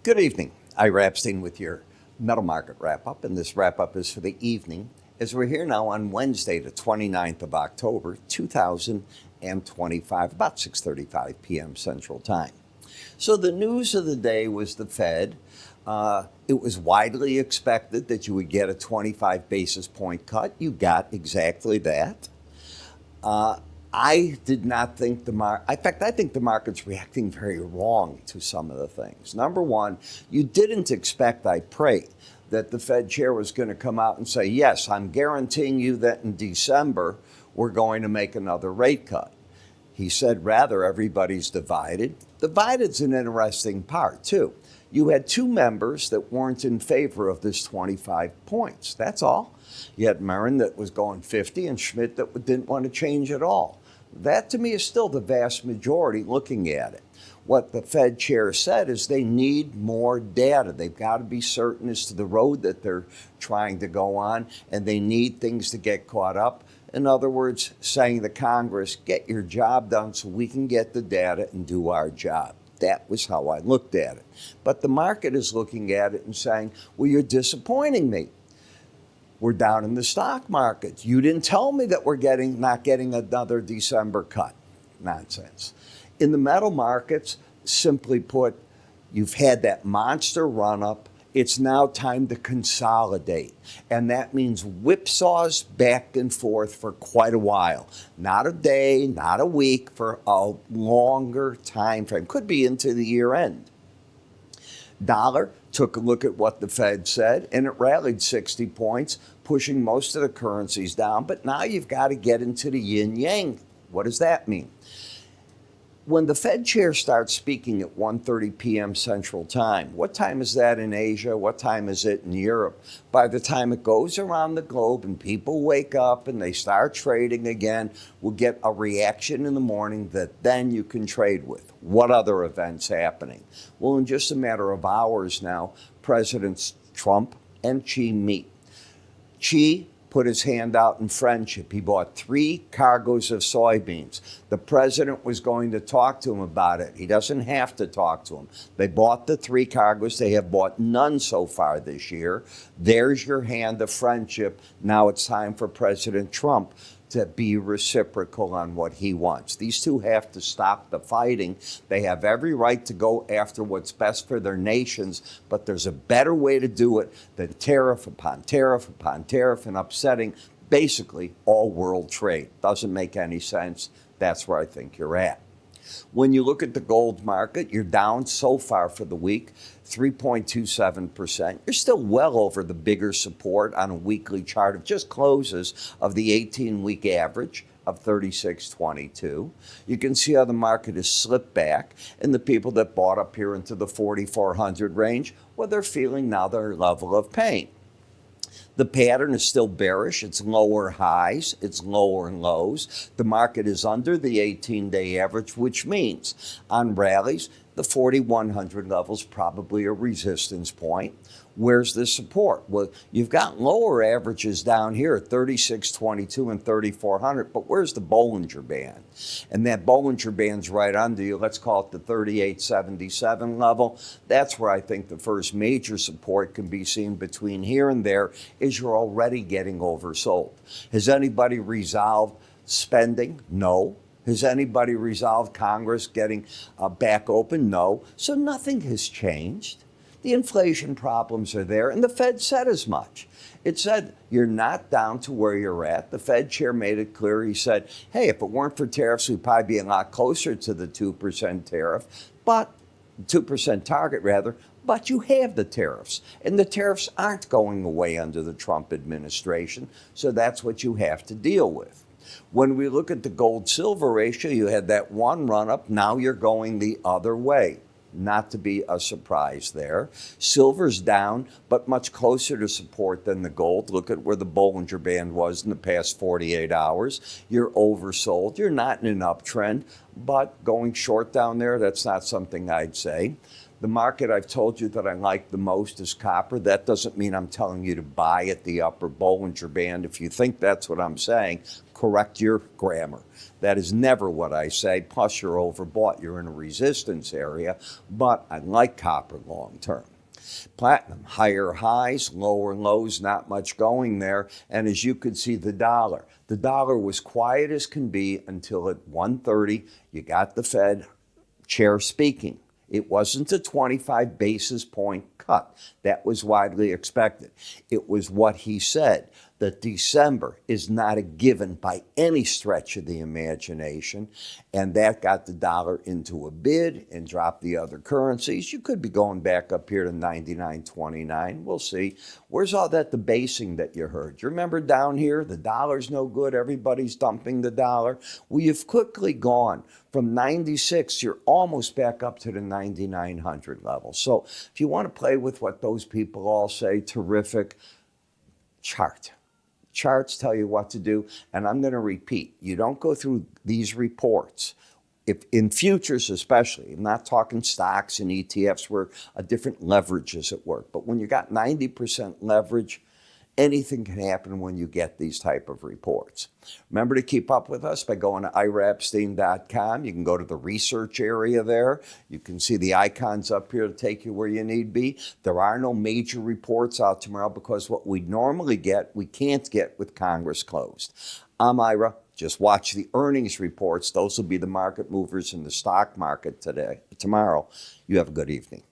Good evening. Ira Epstein with your metal market wrap-up, and this wrap-up is for the evening as we're here now on Wednesday, the 29th of October, 2025, about 6:35 p.m. Central Time. So the news of the day was the Fed. It was widely expected that you would get a 25 basis point cut. You got exactly that. I did not think the market, in fact, I think the market's reacting very wrong to some of the things. Number one, you didn't expect, I pray, that the Fed chair was going to come out and say, yes, I'm guaranteeing you that in December we're going to make another rate cut. He said, rather, everybody's divided. Divided's an interesting part, too. You had two members that weren't in favor of this 25 points. That's all. You had Marin that was going 50 and Schmidt that didn't want to change at all. That, to me, is still the vast majority looking at it. What the Fed chair said is they need more data. They've got to be certain as to the road that they're trying to go on, and they need things to get caught up. In other words, saying to Congress, get your job done so we can get the data and do our job. That was how I looked at it. But the market is looking at it and saying, well, you're disappointing me. We're down in the stock market. You didn't tell me that we're not getting another December cut. Nonsense. In the metal markets, simply put, you've had that monster run up. It's now time to consolidate. And that means whipsaws back and forth for quite a while. Not a day, not a week, for a longer time frame. Could be into the year end. Dollar took a look at what the Fed said, and it rallied 60 points, pushing most of the currencies down. But now you've got to get into the yin-yang. What does that mean? When the Fed chair starts speaking at 1:30 p.m. Central Time, what time is that in Asia? What time is it in Europe? By the time it goes around the globe and people wake up and they start trading again, we'll get a reaction in the morning that then you can trade with. What other events happening? Well, in just a matter of hours now, Presidents Trump and Xi meet. Xi put his hand out in friendship. He bought 3 cargoes of soybeans. The president was going to talk to him about it. He doesn't have to talk to him. They bought the 3 cargoes. They have bought none so far this year. There's your hand of friendship. Now it's time for President Trump to be reciprocal on what he wants. These two have to stop the fighting. They have every right to go after what's best for their nations, but there's a better way to do it than tariff upon tariff upon tariff and upsetting basically all world trade. Doesn't make any sense. That's where I think you're at. When you look at the gold market, you're down so far for the week, 3.27%. You're still well over the bigger support on a weekly chart of just closes of the 18-week average of 36.22. You can see how the market has slipped back, and the people that bought up here into the 4,400 range, well, they're feeling now their level of pain. The pattern is still bearish. It's lower highs. It's lower lows. The market is under the 18-day average, which means on rallies, the 4,100 level is probably a resistance point. Where's the support? Well, you've got lower averages down here at 36.22 and 3,400, but where's the Bollinger Band? And that Bollinger Band's right under you. Let's call it the 38.77 level. That's where I think the first major support can be seen between here and there, is you're already getting oversold. Has anybody resolved spending? No. Has anybody resolved Congress getting back open? No. So nothing has changed. The inflation problems are there, and the Fed said as much. It said, you're not down to where you're at. The Fed chair made it clear. He said, hey, if it weren't for tariffs, we'd probably be a lot closer to the 2% tariff, but 2% target rather, but you have the tariffs, and the tariffs aren't going away under the Trump administration, so that's what you have to deal with. When we look at the gold-silver ratio, you had that one run-up. Now you're going the other way. Not to be a surprise there. Silver's down, but much closer to support than the gold. Look at where the Bollinger Band was in the past 48 hours. You're oversold. You're not in an uptrend, but going short down there, that's not something I'd say. The market I've told you that I like the most is copper. That doesn't mean I'm telling you to buy at the upper Bollinger Band. If you think that's what I'm saying, correct your grammar. That is never what I say. Plus, you're overbought. You're in a resistance area. But I like copper long term. Platinum, higher highs, lower lows, not much going there. And as you could see, the dollar was quiet as can be until at 1:30, you got the Fed chair speaking. It wasn't a 25 basis point cut. That was widely expected. It was what he said, that December is not a given by any stretch of the imagination, and that got the dollar into a bid and dropped the other currencies. You could be going back up here to 99.29. We'll see. Where's all that debasing that you heard? You remember down here, the dollar's no good, everybody's dumping the dollar? We have quickly gone from 96, you're almost back up to the 9,900 level. So if you want to play with what those people all say, terrific. Chart. Charts tell you what to do, and I'm going to repeat. You don't go through these reports. If in futures especially, I'm not talking stocks and ETFs where a different leverage is at work, but when you got 90% leverage, anything can happen when you get these type of reports. Remember to keep up with us by going to iraepstein.com. You can go to the research area there. You can see the icons up here to take you where you need be. There are no major reports out tomorrow because what we normally get, we can't get with Congress closed. I'm Ira. Just watch the earnings reports. Those will be the market movers in the stock market tomorrow. You have a good evening.